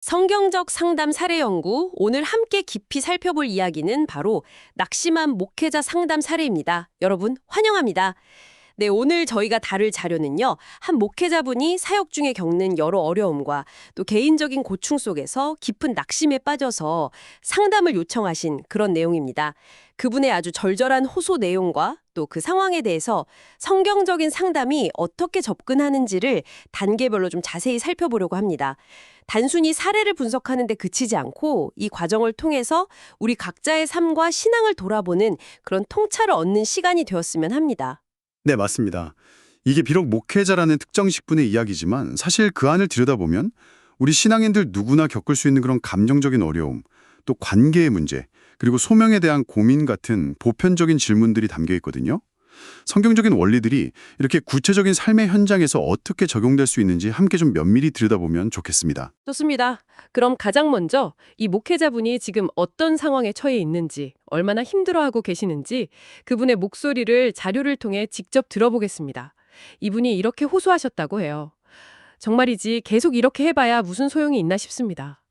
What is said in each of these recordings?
성경적 상담 사례 연구, 오늘 함께 깊이 살펴볼 이야기는 바로 낙심한 목회자 상담 사례입니다. 여러분, 환영합니다. 네, 오늘 저희가 다룰 자료는요, 한 목회자분이 사역 중에 겪는 여러 어려움과 또 개인적인 고충 속에서 깊은 낙심에 빠져서 상담을 요청하신 그런 내용입니다. 그분의 아주 절절한 호소 내용과 또 그 상황에 대해서 성경적인 상담이 어떻게 접근하는지를 단계별로 좀 자세히 살펴보려고 합니다. 단순히 사례를 분석하는 데 그치지 않고 이 과정을 통해서 우리 각자의 삶과 신앙을 돌아보는 그런 통찰을 얻는 시간이 되었으면 합니다. 네, 맞습니다. 이게 비록 목회자라는 특정 직분의 이야기지만 사실 그 안을 들여다보면 우리 신앙인들 누구나 겪을 수 있는 그런 감정적인 어려움, 또 관계의 문제, 그리고 소명에 대한 고민 같은 보편적인 질문들이 담겨 있거든요. 성경적인 원리들이 이렇게 구체적인 삶의 현장에서 어떻게 적용될 수 있는지 함께 좀 면밀히 들여다보면 좋겠습니다. 좋습니다. 그럼 가장 먼저 이 목회자분이 지금 어떤 상황에 처해 있는지, 얼마나 힘들어하고 계시는지 그분의 목소리를 자료를 통해 직접 들어보겠습니다. 이분이 이렇게 호소하셨다고 해요. 정말이지 계속 이렇게 해봐야 무슨 소용이 있나 싶습니다.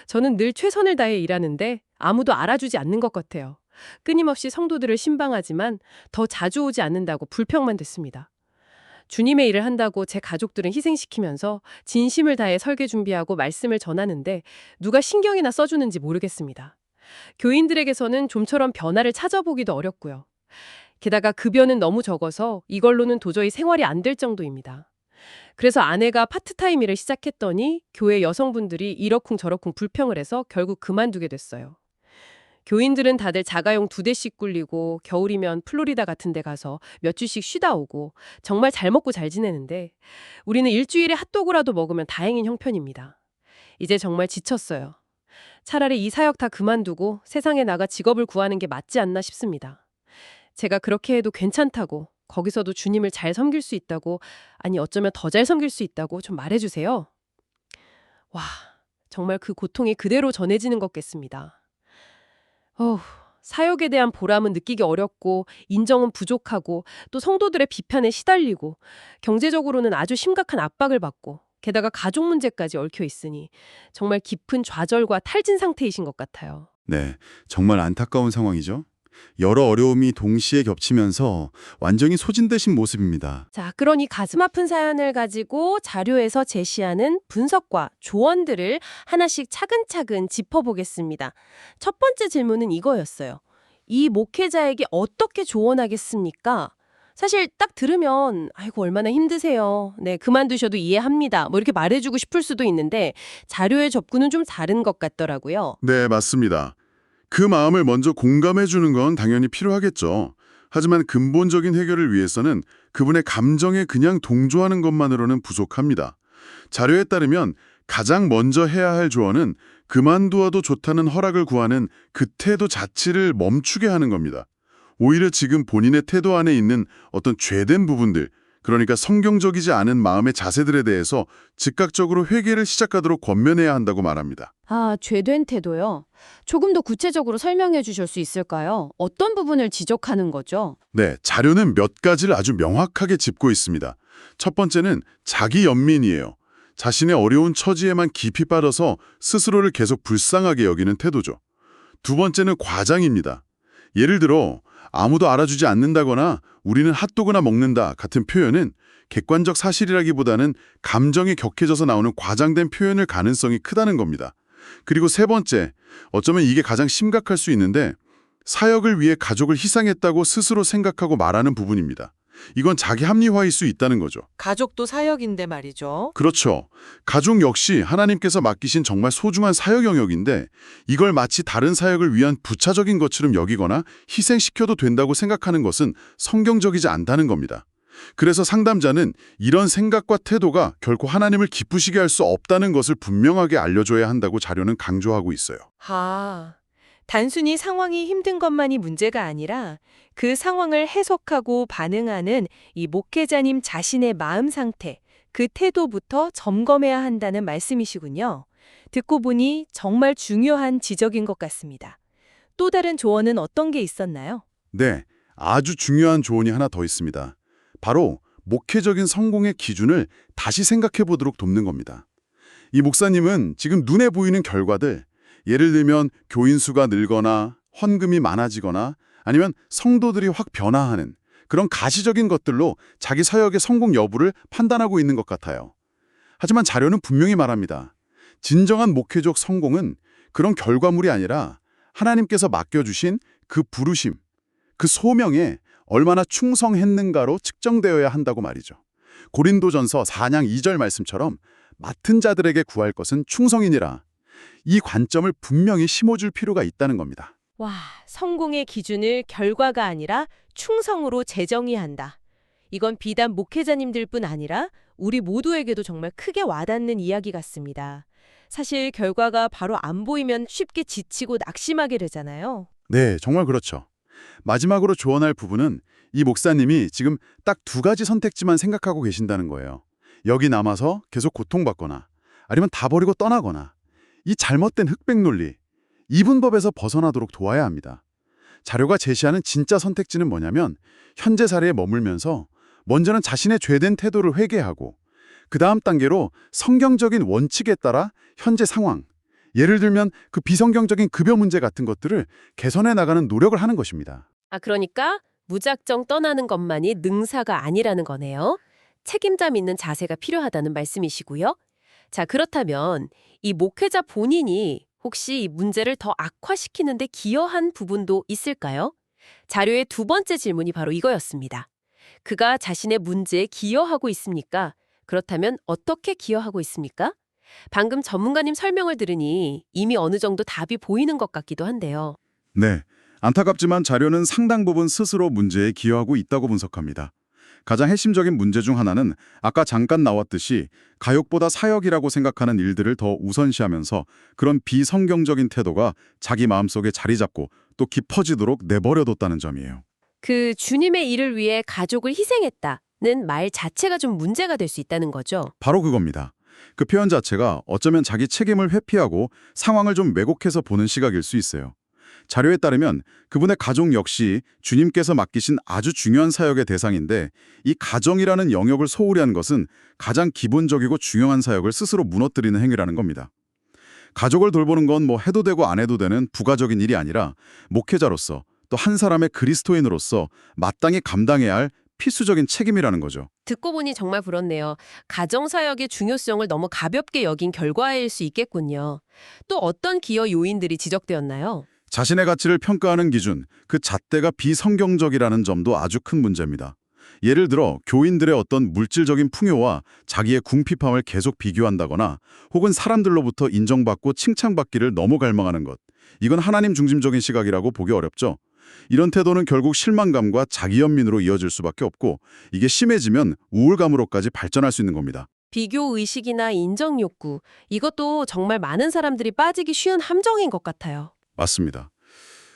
저는 늘 최선을 다해 일하는데 아무도 알아주지 않는 것 같아요. 끊임없이 성도들을 신방하지만 더 자주 오지 않는다고 불평만 듣습니다. 주님의 일을 한다고 제 가족들은 희생시키면서 진심을 다해 설계 준비하고 말씀을 전하는데 누가 신경이나 써주는지 모르겠습니다. 교인들에게서는 좀처럼 변화를 찾아보기도 어렵고요. 게다가 급여는 너무 적어서 이걸로는 도저히 생활이 안 될 정도입니다. 그래서 아내가 파트타임 일을 시작했더니 교회 여성분들이 이러쿵저러쿵 불평을 해서 결국 그만두게 됐어요. 교인들은 다들 자가용 2대씩 굴리고 겨울이면 플로리다 같은 데 가서 몇 주씩 쉬다 오고 정말 잘 먹고 잘 지내는데 우리는 일주일에 핫도그라도 먹으면 다행인 형편입니다. 이제 정말 지쳤어요. 차라리 이 사역 다 그만두고 세상에 나가 직업을 구하는 게 맞지 않나 싶습니다. 제가 그렇게 해도 괜찮다고, 거기서도 주님을 잘 섬길 수 있다고, 아니 어쩌면 더 잘 섬길 수 있다고 좀 말해주세요. 와, 정말 그 고통이 그대로 전해지는 것 같습니다. 사역에 대한 보람은 느끼기 어렵고 인정은 부족하고 또 성도들의 비판에 시달리고 경제적으로는 아주 심각한 압박을 받고 게다가 가족 문제까지 얽혀 있으니 정말 깊은 좌절과 탈진 상태이신 것 같아요. 네, 정말 안타까운 상황이죠. 여러 어려움이 동시에 겹치면서 완전히 소진되신 모습입니다. 자, 그러니 가슴 아픈 사연을 가지고 자료에서 제시하는 분석과 조언들을 하나씩 차근차근 짚어보겠습니다. 첫 번째 질문은 이거였어요. 이 목회자에게 어떻게 조언하겠습니까? 사실 딱 들으면 아이고 얼마나 힘드세요. 네, 그만두셔도 이해합니다. 뭐 이렇게 말해주고 싶을 수도 있는데 자료의 접근은 좀 다른 것 같더라고요. 네, 맞습니다. 그 마음을 먼저 공감해 주는 건 당연히 필요하겠죠. 하지만 근본적인 해결을 위해서는 그분의 감정에 그냥 동조하는 것만으로는 부족합니다. 자료에 따르면 가장 먼저 해야 할 조언은 그만두어도 좋다는 허락을 구하는 그 태도 자체를 멈추게 하는 겁니다. 오히려 지금 본인의 태도 안에 있는 어떤 죄된 부분들, 그러니까 성경적이지 않은 마음의 자세들에 대해서 즉각적으로 회개를 시작하도록 권면해야 한다고 말합니다. 아, 죄된 태도요? 조금 더 구체적으로 설명해 주실 수 있을까요? 어떤 부분을 지적하는 거죠? 네, 자료는 몇 가지를 아주 명확하게 짚고 있습니다. 첫 번째는 자기 연민이에요. 자신의 어려운 처지에만 깊이 빠져서 스스로를 계속 불쌍하게 여기는 태도죠. 두 번째는 과장입니다. 예를 들어 아무도 알아주지 않는다거나 우리는 핫도그나 먹는다 같은 표현은 객관적 사실이라기보다는 감정이 격해져서 나오는 과장된 표현일 가능성이 크다는 겁니다. 그리고 세 번째, 어쩌면 이게 가장 심각할 수 있는데 사역을 위해 가족을 희생했다고 스스로 생각하고 말하는 부분입니다. 이건 자기 합리화일 수 있다는 거죠. 가족도 사역인데 말이죠. 그렇죠. 가족 역시 하나님께서 맡기신 정말 소중한 사역 영역인데 이걸 마치 다른 사역을 위한 부차적인 것처럼 여기거나 희생시켜도 된다고 생각하는 것은 성경적이지 않다는 겁니다. 그래서 상담자는 이런 생각과 태도가 결코 하나님을 기쁘시게 할 수 없다는 것을 분명하게 알려줘야 한다고 자료는 강조하고 있어요. 단순히 상황이 힘든 것만이 문제가 아니라 그 상황을 해석하고 반응하는 이 목회자님 자신의 마음 상태, 그 태도부터 점검해야 한다는 말씀이시군요. 듣고 보니 정말 중요한 지적인 것 같습니다. 또 다른 조언은 어떤 게 있었나요? 네, 아주 중요한 조언이 하나 더 있습니다. 바로 목회적인 성공의 기준을 다시 생각해 보도록 돕는 겁니다. 이 목사님은 지금 눈에 보이는 결과들, 예를 들면 교인 수가 늘거나 헌금이 많아지거나 아니면 성도들이 확 변화하는 그런 가시적인 것들로 자기 사역의 성공 여부를 판단하고 있는 것 같아요. 하지만 자료는 분명히 말합니다. 진정한 목회적 성공은 그런 결과물이 아니라 하나님께서 맡겨주신 그 부르심, 그 소명에 얼마나 충성했는가로 측정되어야 한다고 말이죠. 고린도전서 4장 2절 말씀처럼 맡은 자들에게 구할 것은 충성이니라. 이 관점을 분명히 심어줄 필요가 있다는 겁니다. 와, 성공의 기준을 결과가 아니라 충성으로 재정의한다. 이건 비단 목회자님들뿐 아니라 우리 모두에게도 정말 크게 와닿는 이야기 같습니다. 사실 결과가 바로 안 보이면 쉽게 지치고 낙심하게 되잖아요. 네, 정말 그렇죠. 마지막으로 조언할 부분은 이 목사님이 지금 딱 두 가지 선택지만 생각하고 계신다는 거예요. 여기 남아서 계속 고통받거나 아니면 다 버리고 떠나거나 이 잘못된 흑백 논리, 이분법에서 벗어나도록 도와야 합니다. 자료가 제시하는 진짜 선택지는 뭐냐면 현재 사례에 머물면서 먼저는 자신의 죄된 태도를 회개하고 그 다음 단계로 성경적인 원칙에 따라 현재 상황, 예를 들면 그 비성경적인 급여 문제 같은 것들을 개선해 나가는 노력을 하는 것입니다. 그러니까 무작정 떠나는 것만이 능사가 아니라는 거네요. 책임감 있는 자세가 필요하다는 말씀이시고요. 자, 그렇다면 이 목회자 본인이 혹시 이 문제를 더 악화시키는 데 기여한 부분도 있을까요? 자료의 두 번째 질문이 바로 이거였습니다. 그가 자신의 문제에 기여하고 있습니까? 그렇다면 어떻게 기여하고 있습니까? 방금 전문가님 설명을 들으니 이미 어느 정도 답이 보이는 것 같기도 한데요. 네, 안타깝지만 자료는 상당 부분 스스로 문제에 기여하고 있다고 분석합니다. 가장 핵심적인 문제 중 하나는 아까 잠깐 나왔듯이 가욕보다 사역이라고 생각하는 일들을 더 우선시하면서 그런 비성경적인 태도가 자기 마음속에 자리 잡고 또 깊어지도록 내버려뒀다는 점이에요. 그 주님의 일을 위해 가족을 희생했다는 말 자체가 좀 문제가 될 수 있다는 거죠. 바로 그겁니다. 그 표현 자체가 어쩌면 자기 책임을 회피하고 상황을 좀 왜곡해서 보는 시각일 수 있어요. 자료에 따르면 그분의 가족 역시 주님께서 맡기신 아주 중요한 사역의 대상인데 이 가정이라는 영역을 소홀히 한 것은 가장 기본적이고 중요한 사역을 스스로 무너뜨리는 행위라는 겁니다. 가족을 돌보는 건 뭐 해도 되고 안 해도 되는 부가적인 일이 아니라 목회자로서 또 한 사람의 그리스도인으로서 마땅히 감당해야 할 필수적인 책임이라는 거죠. 듣고 보니 정말 부럽네요. 가정사역의 중요성을 너무 가볍게 여긴 결과일 수 있겠군요. 또 어떤 기여 요인들이 지적되었나요? 자신의 가치를 평가하는 기준, 그 잣대가 비성경적이라는 점도 아주 큰 문제입니다. 예를 들어 교인들의 어떤 물질적인 풍요와 자기의 궁핍함을 계속 비교한다거나 혹은 사람들로부터 인정받고 칭찬받기를 너무 갈망하는 것. 이건 하나님 중심적인 시각이라고 보기 어렵죠. 이런 태도는 결국 실망감과 자기연민으로 이어질 수밖에 없고 이게 심해지면 우울감으로까지 발전할 수 있는 겁니다. 비교의식이나 인정욕구, 이것도 정말 많은 사람들이 빠지기 쉬운 함정인 것 같아요. 맞습니다.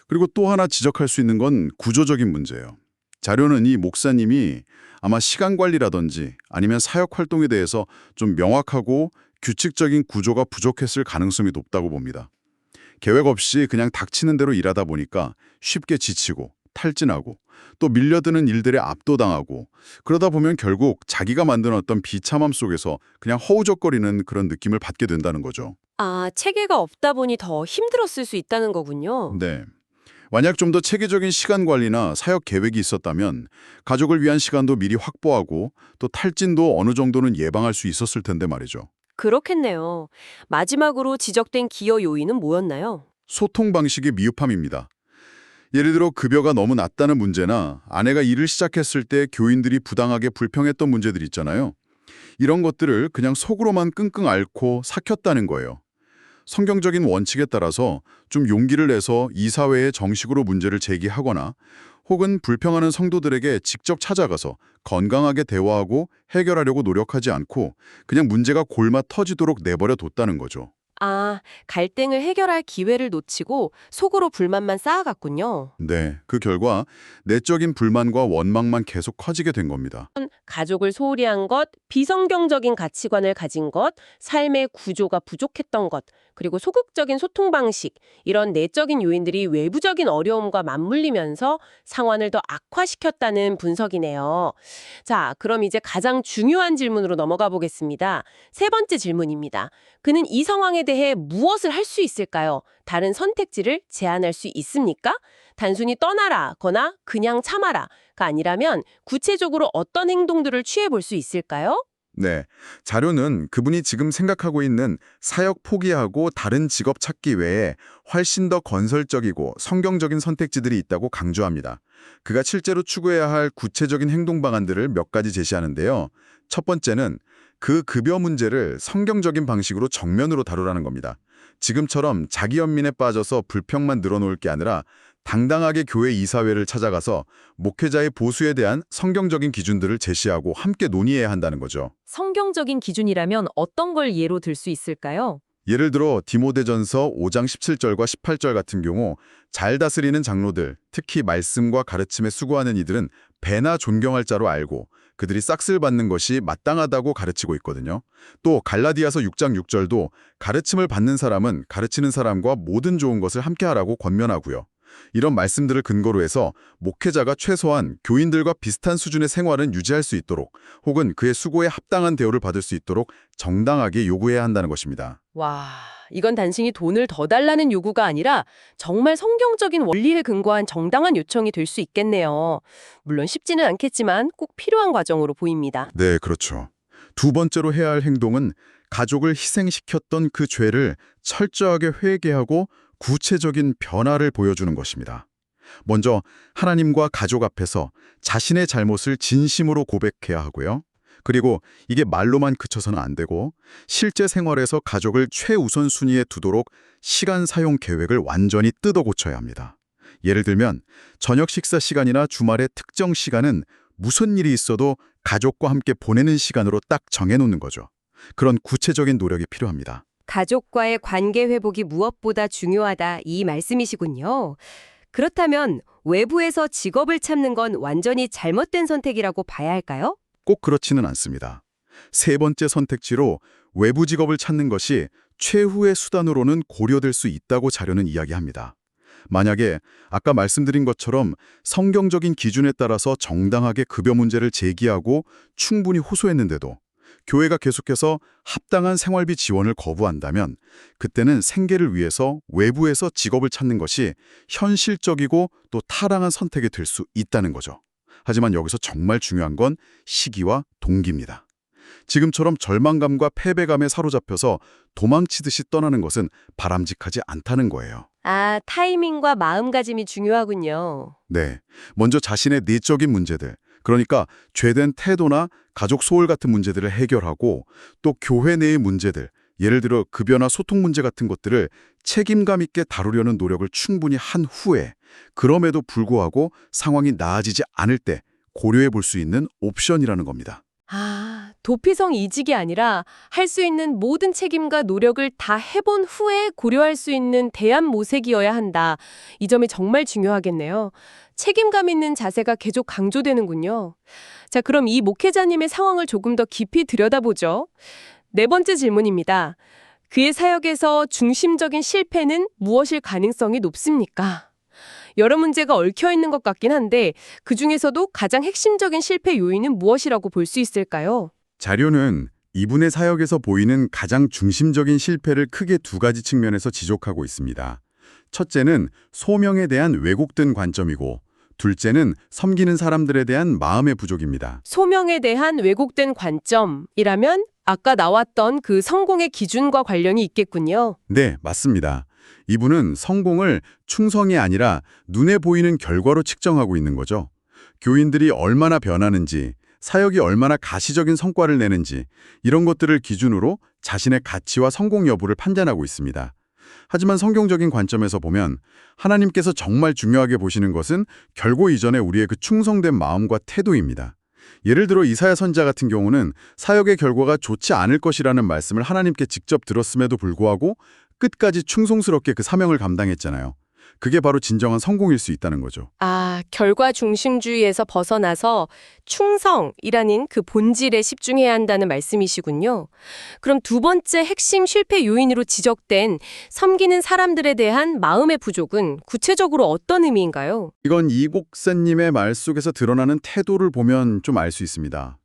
그리고 또 하나 지적할 수 있는 건 구조적인 문제예요. 자료는 이 목사님이 아마 시간 관리라든지 아니면 사역 활동에 대해서 좀 명확하고 규칙적인 구조가 부족했을 가능성이 높다고 봅니다. 계획 없이 그냥 닥치는 대로 일하다 보니까 쉽게 지치고 탈진하고 또 밀려드는 일들에 압도당하고 그러다 보면 결국 자기가 만든 어떤 비참함 속에서 그냥 허우적거리는 그런 느낌을 받게 된다는 거죠. 체계가 없다 보니 더 힘들었을 수 있다는 거군요. 네. 만약 좀 더 체계적인 시간 관리나 사역 계획이 있었다면 가족을 위한 시간도 미리 확보하고 또 탈진도 어느 정도는 예방할 수 있었을 텐데 말이죠. 그렇겠네요. 마지막으로 지적된 기여 요인은 뭐였나요? 소통 방식의 미흡함입니다. 예를 들어 급여가 너무 낮다는 문제나 아내가 일을 시작했을 때 교인들이 부당하게 불평했던 문제들 있잖아요. 이런 것들을 그냥 속으로만 끙끙 앓고 삭혔다는 거예요. 성경적인 원칙에 따라서 좀 용기를 내서 이사회에 정식으로 문제를 제기하거나 혹은 불평하는 성도들에게 직접 찾아가서 건강하게 대화하고 해결하려고 노력하지 않고 그냥 문제가 골마 터지도록 내버려 뒀다는 거죠. 아, 갈등을 해결할 기회를 놓치고 속으로 불만만 쌓아갔군요. 네, 그 결과 내적인 불만과 원망만 계속 커지게 된 겁니다. 가족을 소홀히 한 것, 비성경적인 가치관을 가진 것, 삶의 구조가 부족했던 것, 그리고 소극적인 소통 방식, 이런 내적인 요인들이 외부적인 어려움과 맞물리면서 상황을 더 악화시켰다는 분석이네요. 자, 그럼 이제 가장 중요한 질문으로 넘어가 보겠습니다. 세 번째 질문입니다. 그는 이 상황에 대해 무엇을 할 수 있을까요? 다른 선택지를 제안할 수 있습니까? 단순히 떠나라거나 그냥 참아라가 아니라면 구체적으로 어떤 행동들을 취해 볼 수 있을까요? 네, 자료는 그분이 지금 생각하고 있는 사역 포기하고 다른 직업 찾기 외에 훨씬 더 건설적이고 성경적인 선택지들이 있다고 강조합니다. 그가 실제로 추구해야 할 구체적인 행동 방안들을 몇 가지 제시하는데요. 첫 번째는 그 급여 문제를 성경적인 방식으로 정면으로 다루라는 겁니다. 지금처럼 자기 연민에 빠져서 불평만 늘어놓을 게 아니라 당당하게 교회 이사회를 찾아가서 목회자의 보수에 대한 성경적인 기준들을 제시하고 함께 논의해야 한다는 거죠. 성경적인 기준이라면 어떤 걸 예로 들 수 있을까요? 예를 들어 디모데전서 5장 17절과 18절 같은 경우 잘 다스리는 장로들, 특히 말씀과 가르침에 수고하는 이들은 배나 존경할 자로 알고 그들이 싹쓸 받는 것이 마땅하다고 가르치고 있거든요. 또 갈라디아서 6장 6절도 가르침을 받는 사람은 가르치는 사람과 모든 좋은 것을 함께하라고 권면하고요. 이런 말씀들을 근거로 해서 목회자가 최소한 교인들과 비슷한 수준의 생활은 유지할 수 있도록 혹은 그의 수고에 합당한 대우를 받을 수 있도록 정당하게 요구해야 한다는 것입니다. 와, 이건 단순히 돈을 더 달라는 요구가 아니라 정말 성경적인 원리에 근거한 정당한 요청이 될 수 있겠네요. 물론 쉽지는 않겠지만 꼭 필요한 과정으로 보입니다. 네, 그렇죠. 두 번째로 해야 할 행동은 가족을 희생시켰던 그 죄를 철저하게 회개하고 구체적인 변화를 보여주는 것입니다. 먼저 하나님과 가족 앞에서 자신의 잘못을 진심으로 고백해야 하고요. 그리고 이게 말로만 그쳐서는 안 되고 실제 생활에서 가족을 최우선 순위에 두도록 시간 사용 계획을 완전히 뜯어 고쳐야 합니다. 예를 들면 저녁 식사 시간이나 주말의 특정 시간은 무슨 일이 있어도 가족과 함께 보내는 시간으로 딱 정해놓는 거죠. 그런 구체적인 노력이 필요합니다. 가족과의 관계 회복이 무엇보다 중요하다 이 말씀이시군요. 그렇다면 외부에서 직업을 찾는 건 완전히 잘못된 선택이라고 봐야 할까요? 꼭 그렇지는 않습니다. 세 번째 선택지로 외부 직업을 찾는 것이 최후의 수단으로는 고려될 수 있다고 자료는 이야기합니다. 만약에 아까 말씀드린 것처럼 성경적인 기준에 따라서 정당하게 급여 문제를 제기하고 충분히 호소했는데도 교회가 계속해서 합당한 생활비 지원을 거부한다면 그때는 생계를 위해서 외부에서 직업을 찾는 것이 현실적이고 또 타당한 선택이 될 수 있다는 거죠. 하지만 여기서 정말 중요한 건 시기와 동기입니다. 지금처럼 절망감과 패배감에 사로잡혀서 도망치듯이 떠나는 것은 바람직하지 않다는 거예요. 아, 타이밍과 마음가짐이 중요하군요. 네, 먼저 자신의 내적인 문제들, 그러니까 죄된 태도나 가족 소홀 같은 문제들을 해결하고 또 교회 내의 문제들, 예를 들어 급여나 소통 문제 같은 것들을 책임감 있게 다루려는 노력을 충분히 한 후에 그럼에도 불구하고 상황이 나아지지 않을 때 고려해 볼 수 있는 옵션이라는 겁니다. 아, 도피성 이직이 아니라 할 수 있는 모든 책임과 노력을 다 해본 후에 고려할 수 있는 대안 모색이어야 한다. 이 점이 정말 중요하겠네요. 책임감 있는 자세가 계속 강조되는군요. 자, 그럼 이 목회자님의 상황을 조금 더 깊이 들여다보죠. 네 번째 질문입니다. 그의 사역에서 중심적인 실패는 무엇일 가능성이 높습니까? 여러 문제가 얽혀 있는 것 같긴 한데 그중에서도 가장 핵심적인 실패 요인은 무엇이라고 볼 수 있을까요? 자료는 이분의 사역에서 보이는 가장 중심적인 실패를 크게 두 가지 측면에서 지적하고 있습니다. 첫째는 소명에 대한 왜곡된 관점이고 둘째는 섬기는 사람들에 대한 마음의 부족입니다. 소명에 대한 왜곡된 관점이라면 아까 나왔던 그 성공의 기준과 관련이 있겠군요. 네, 맞습니다. 이분은 성공을 충성이 아니라 눈에 보이는 결과로 측정하고 있는 거죠. 교인들이 얼마나 변하는지, 사역이 얼마나 가시적인 성과를 내는지 이런 것들을 기준으로 자신의 가치와 성공 여부를 판단하고 있습니다. 하지만 성경적인 관점에서 보면 하나님께서 정말 중요하게 보시는 것은 결고 이전에 우리의 그 충성된 마음과 태도입니다. 예를 들어 이사야 선지자 같은 경우는 사역의 결과가 좋지 않을 것이라는 말씀을 하나님께 직접 들었음에도 불구하고 끝까지 충성스럽게 그 사명을 감당했잖아요. 그게 바로 진정한 성공일 수 있다는 거죠. 아, 결과 중심주의에서 벗어나서 충성이라는 그 본질에 집중해야 한다는 말씀이시군요. 그럼 두 번째 핵심 실패 요인으로 지적된 섬기는 사람들에 대한 마음의 부족은 구체적으로 어떤 의미인가요? 이건 이 목사님의 말 속에서 드러나는 태도를 보면 좀 알 수 있습니다.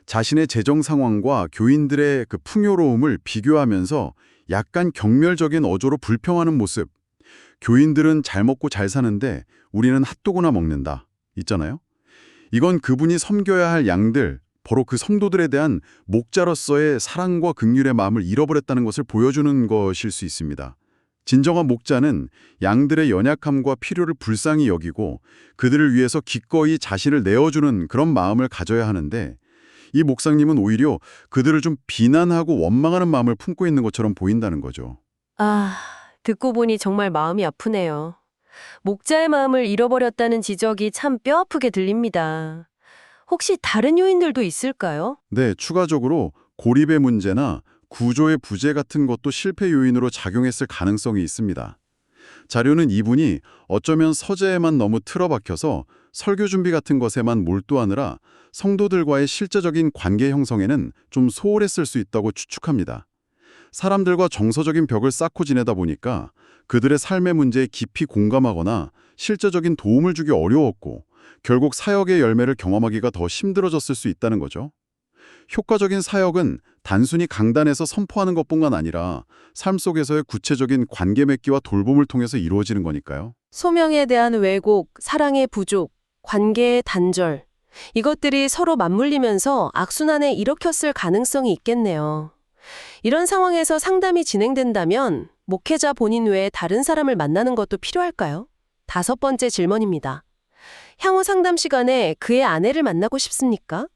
자신의 재정 상황과 교인들의 그 풍요로움을 비교하면서 약간 경멸적인 어조로 불평하는 모습. 교인들은 잘 먹고 잘 사는데 우리는 핫도그나 먹는다. 있잖아요. 이건 그분이 섬겨야 할 양들, 바로 그 성도들에 대한 목자로서의 사랑과 긍휼의 마음을 잃어버렸다는 것을 보여주는 것일 수 있습니다. 진정한 목자는 양들의 연약함과 필요를 불쌍히 여기고 그들을 위해서 기꺼이 자신을 내어주는 그런 마음을 가져야 하는데 이 목사님은 오히려 그들을 좀 비난하고 원망하는 마음을 품고 있는 것처럼 보인다는 거죠. 아, 듣고 보니 정말 마음이 아프네요. 목자의 마음을 잃어버렸다는 지적이 참 뼈아프게 들립니다. 혹시 다른 요인들도 있을까요? 네, 추가적으로 고립의 문제나 구조의 부재 같은 것도 실패 요인으로 작용했을 가능성이 있습니다. 자료는 이분이 어쩌면 서재에만 너무 틀어박혀서 설교 준비 같은 것에만 몰두하느라 성도들과의 실제적인 관계 형성에는 좀 소홀했을 수 있다고 추측합니다. 사람들과 정서적인 벽을 쌓고 지내다 보니까 그들의 삶의 문제에 깊이 공감하거나 실제적인 도움을 주기 어려웠고 결국 사역의 열매를 경험하기가 더 힘들어졌을 수 있다는 거죠. 효과적인 사역은 단순히 강단에서 선포하는 것뿐만 아니라 삶 속에서의 구체적인 관계 맺기와 돌봄을 통해서 이루어지는 거니까요. 소명에 대한 왜곡, 사랑의 부족, 관계의 단절. 이것들이 서로 맞물리면서 악순환에 일으켰을 가능성이 있겠네요. 이런 상황에서 상담이 진행된다면 목회자 본인 외에 다른 사람을 만나는 것도 필요할까요? 5번째 질문입니다. 향후 상담 시간에 그의 아내를 만나고 싶습니까?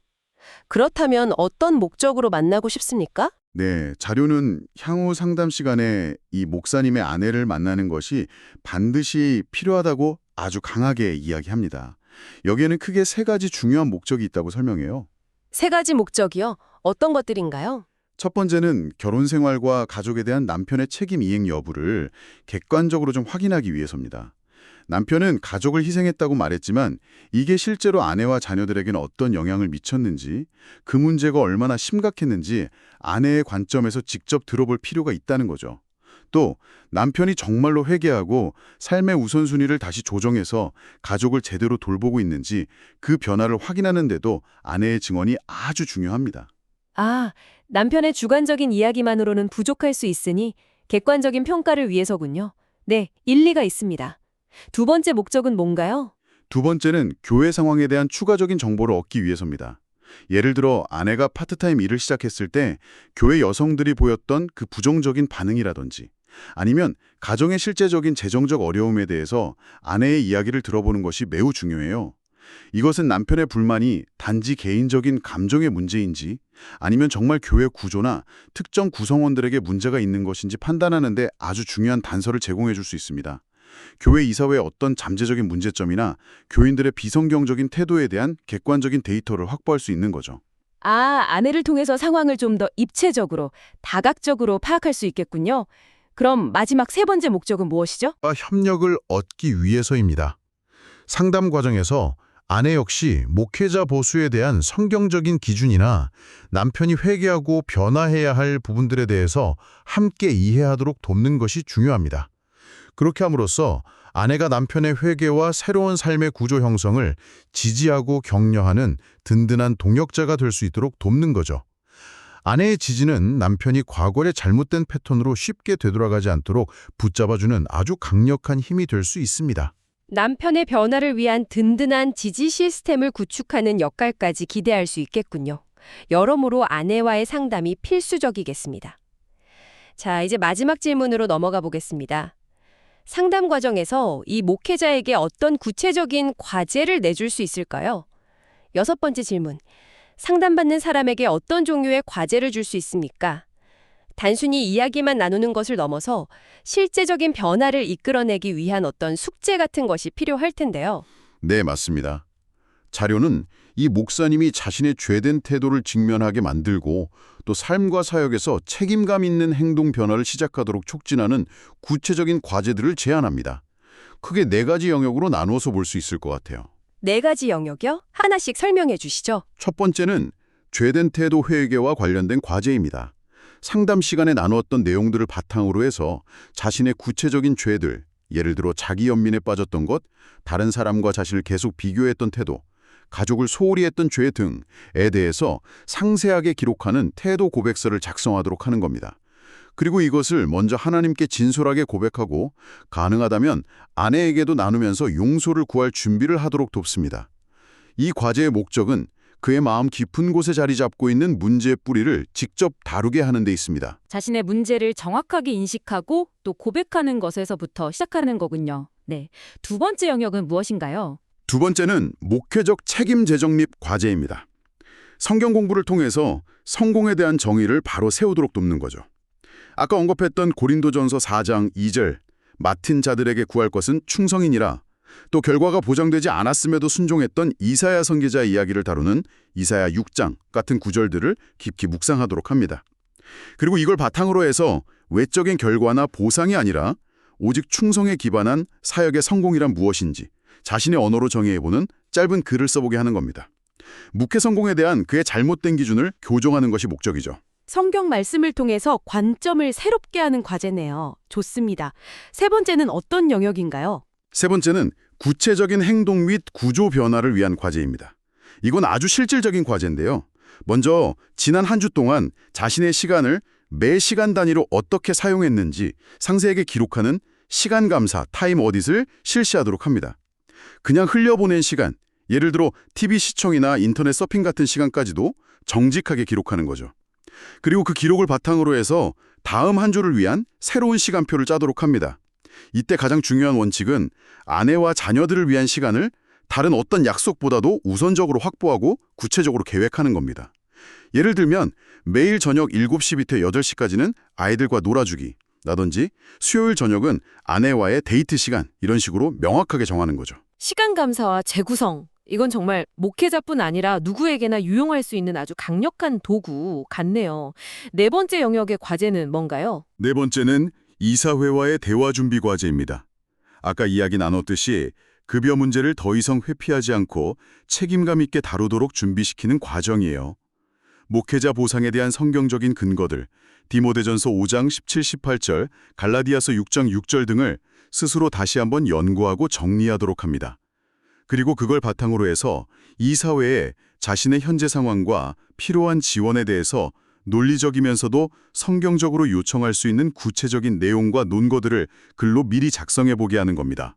그렇다면 어떤 목적으로 만나고 싶습니까? 네, 자료는 향후 상담 시간에 이 목사님의 아내를 만나는 것이 반드시 필요하다고 아주 강하게 이야기합니다. 여기에는 크게 3가지 중요한 목적이 있다고 설명해요. 3가지 목적이요? 어떤 것들인가요? 첫 번째는 결혼 생활과 가족에 대한 남편의 책임 이행 여부를 객관적으로 좀 확인하기 위해서입니다. 남편은 가족을 희생했다고 말했지만 이게 실제로 아내와 자녀들에게는 어떤 영향을 미쳤는지, 그 문제가 얼마나 심각했는지 아내의 관점에서 직접 들어볼 필요가 있다는 거죠. 또 남편이 정말로 회개하고 삶의 우선순위를 다시 조정해서 가족을 제대로 돌보고 있는지 그 변화를 확인하는 데도 아내의 증언이 아주 중요합니다. 아, 남편의 주관적인 이야기만으로는 부족할 수 있으니 객관적인 평가를 위해서군요. 네, 일리가 있습니다. 2번째 목적은 뭔가요? 두 번째는 교회 상황에 대한 추가적인 정보를 얻기 위해서입니다. 예를 들어 아내가 파트타임 일을 시작했을 때 교회 여성들이 보였던 그 부정적인 반응이라든지 아니면 가정의 실제적인 재정적 어려움에 대해서 아내의 이야기를 들어보는 것이 매우 중요해요. 이것은 남편의 불만이 단지 개인적인 감정의 문제인지 아니면 정말 교회 구조나 특정 구성원들에게 문제가 있는 것인지 판단하는 데 아주 중요한 단서를 제공해 줄 수 있습니다. 교회 이사회의 어떤 잠재적인 문제점이나 교인들의 비성경적인 태도에 대한 객관적인 데이터를 확보할 수 있는 거죠. 아, 아내를 통해서 상황을 좀 더 입체적으로, 다각적으로 파악할 수 있겠군요. 그럼 마지막 3번째 목적은 무엇이죠? 협력을 얻기 위해서입니다. 상담 과정에서 아내 역시 목회자 보수에 대한 성경적인 기준이나 남편이 회개하고 변화해야 할 부분들에 대해서 함께 이해하도록 돕는 것이 중요합니다. 그렇게 함으로써 아내가 남편의 회개와 새로운 삶의 구조 형성을 지지하고 격려하는 든든한 동역자가 될 수 있도록 돕는 거죠. 아내의 지지는 남편이 과거의 잘못된 패턴으로 쉽게 되돌아가지 않도록 붙잡아주는 아주 강력한 힘이 될 수 있습니다. 남편의 변화를 위한 든든한 지지 시스템을 구축하는 역할까지 기대할 수 있겠군요. 여러모로 아내와의 상담이 필수적이겠습니다. 자, 이제 마지막 질문으로 넘어가 보겠습니다. 상담 과정에서 이 목회자에게 어떤 구체적인 과제를 내줄 수 있을까요? 6번째 질문. 상담받는 사람에게 어떤 종류의 과제를 줄 수 있습니까? 단순히 이야기만 나누는 것을 넘어서 실제적인 변화를 이끌어내기 위한 어떤 숙제 같은 것이 필요할 텐데요. 네, 맞습니다. 자료는 이 목사님이 자신의 죄된 태도를 직면하게 만들고 또 삶과 사역에서 책임감 있는 행동 변화를 시작하도록 촉진하는 구체적인 과제들을 제안합니다. 크게 4가지 영역으로 나누어서 볼 수 있을 것 같아요. 4가지 영역이요? 하나씩 설명해 주시죠. 첫 번째는 죄된 태도 회개와 관련된 과제입니다. 상담 시간에 나누었던 내용들을 바탕으로 해서 자신의 구체적인 죄들, 예를 들어 자기 연민에 빠졌던 것, 다른 사람과 자신을 계속 비교했던 태도, 가족을 소홀히 했던 죄 등에 대해서 상세하게 기록하는 태도 고백서를 작성하도록 하는 겁니다. 그리고 이것을 먼저 하나님께 진솔하게 고백하고 가능하다면 아내에게도 나누면서 용서를 구할 준비를 하도록 돕습니다. 이 과제의 목적은 그의 마음 깊은 곳에 자리 잡고 있는 문제의 뿌리를 직접 다루게 하는 데 있습니다. 자신의 문제를 정확하게 인식하고 또 고백하는 것에서부터 시작하는 거군요. 네. 2번째 영역은 무엇인가요? 두 번째는 목회적 책임 재정립 과제입니다. 성경 공부를 통해서 성공에 대한 정의를 바로 세우도록 돕는 거죠. 아까 언급했던 고린도전서 4장 2절, 맡은 자들에게 구할 것은 충성이니라, 또 결과가 보장되지 않았음에도 순종했던 이사야 선지자의 이야기를 다루는 이사야 6장 같은 구절들을 깊이 묵상하도록 합니다. 그리고 이걸 바탕으로 해서 외적인 결과나 보상이 아니라 오직 충성에 기반한 사역의 성공이란 무엇인지 자신의 언어로 정의해보는 짧은 글을 써보게 하는 겁니다. 목회 성공에 대한 그의 잘못된 기준을 교정하는 것이 목적이죠. 성경 말씀을 통해서 관점을 새롭게 하는 과제네요. 좋습니다. 3번째는 어떤 영역인가요? 세 번째는 구체적인 행동 및 구조 변화를 위한 과제입니다. 이건 아주 실질적인 과제인데요. 먼저 지난 한 주 동안 자신의 시간을 매 시간 단위로 어떻게 사용했는지 상세하게 기록하는 시간 감사, 타임 어딧을 실시하도록 합니다. 그냥 흘려보낸 시간, 예를 들어 TV 시청이나 인터넷 서핑 같은 시간까지도 정직하게 기록하는 거죠. 그리고 그 기록을 바탕으로 해서 다음 한 주를 위한 새로운 시간표를 짜도록 합니다. 이때 가장 중요한 원칙은 아내와 자녀들을 위한 시간을 다른 어떤 약속보다도 우선적으로 확보하고 구체적으로 계획하는 겁니다. 예를 들면 매일 저녁 7시부터 8시까지는 아이들과 놀아주기 라든지 수요일 저녁은 아내와의 데이트 시간, 이런 식으로 명확하게 정하는 거죠. 시간 감사와 재구성. 이건 정말 목회자뿐 아니라 누구에게나 유용할 수 있는 아주 강력한 도구 같네요. 4번째 영역의 과제는 뭔가요? 네 번째는 이사회와의 대화 준비 과제입니다. 아까 이야기 나눴듯이 급여 문제를 더 이상 회피하지 않고 책임감 있게 다루도록 준비시키는 과정이에요. 목회자 보상에 대한 성경적인 근거들, 디모데전서 5장 17, 18절, 갈라디아서 6장 6절 등을 스스로 다시 한번 연구하고 정리하도록 합니다. 그리고 그걸 바탕으로 해서 이사회에 자신의 현재 상황과 필요한 지원에 대해서 논리적이면서도 성경적으로 요청할 수 있는 구체적인 내용과 논거들을 글로 미리 작성해보게 하는 겁니다.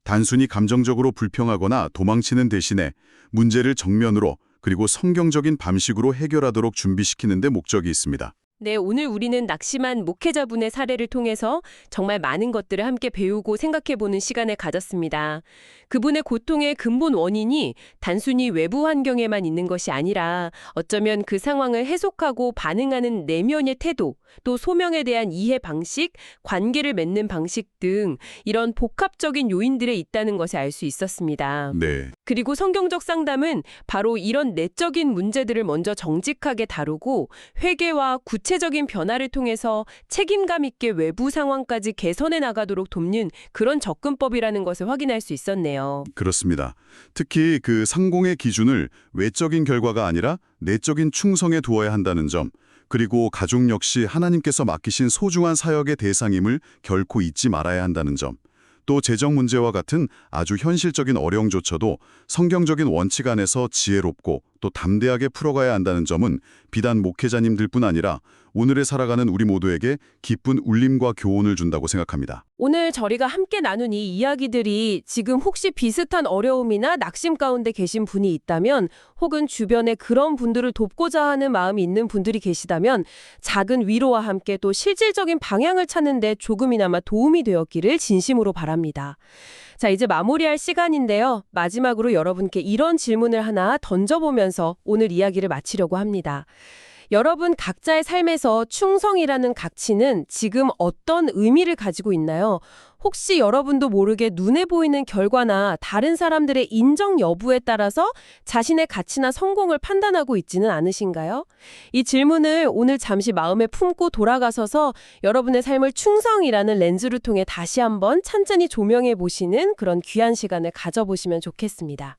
단순히 감정적으로 불평하거나 도망치는 대신에 문제를 정면으로 그리고 성경적인 방식으로 해결하도록 준비시키는 데 목적이 있습니다. 네, 오늘 우리는 낙심한 목회자분의 사례를 통해서 정말 많은 것들을 함께 배우고 생각해보는 시간을 가졌습니다. 그분의 고통의 근본 원인이 단순히 외부 환경에만 있는 것이 아니라 어쩌면 그 상황을 해석하고 반응하는 내면의 태도, 또 소명에 대한 이해 방식, 관계를 맺는 방식 등 이런 복합적인 요인들에 있다는 것을 알 수 있었습니다. 네. 그리고 성경적 상담은 바로 이런 내적인 문제들을 먼저 정직하게 다루고 회개와 구체적인 변화를 통해서 책임감 있게 외부 상황까지 개선해 나가도록 돕는 그런 접근법이라는 것을 확인할 수 있었네요. 그렇습니다. 특히 그 성공의 기준을 외적인 결과가 아니라 내적인 충성에 두어야 한다는 점, 그리고 가족 역시 하나님께서 맡기신 소중한 사역의 대상임을 결코 잊지 말아야 한다는 점, 또 재정 문제와 같은 아주 현실적인 어려움조차도 성경적인 원칙 안에서 지혜롭고 또 담대하게 풀어가야 한다는 점은 비단 목회자님들뿐 아니라 오늘에 살아가는 우리 모두에게 기쁜 울림과 교훈을 준다고 생각합니다. 오늘 저희가 함께 나눈 이 이야기들이 지금 혹시 비슷한 어려움이나 낙심 가운데 계신 분이 있다면, 혹은 주변에 그런 분들을 돕고자 하는 마음이 있는 분들이 계시다면 작은 위로와 함께 또 실질적인 방향을 찾는 데 조금이나마 도움이 되었기를 진심으로 바랍니다. 자, 이제 마무리할 시간인데요. 마지막으로 여러분께 이런 질문을 하나 던져보면서 오늘 이야기를 마치려고 합니다. 여러분 각자의 삶에서 충성이라는 가치는 지금 어떤 의미를 가지고 있나요? 혹시 여러분도 모르게 눈에 보이는 결과나 다른 사람들의 인정 여부에 따라서 자신의 가치나 성공을 판단하고 있지는 않으신가요? 이 질문을 오늘 잠시 마음에 품고 돌아가서서 여러분의 삶을 충성이라는 렌즈를 통해 다시 한번 찬찬히 조명해 보시는 그런 귀한 시간을 가져보시면 좋겠습니다.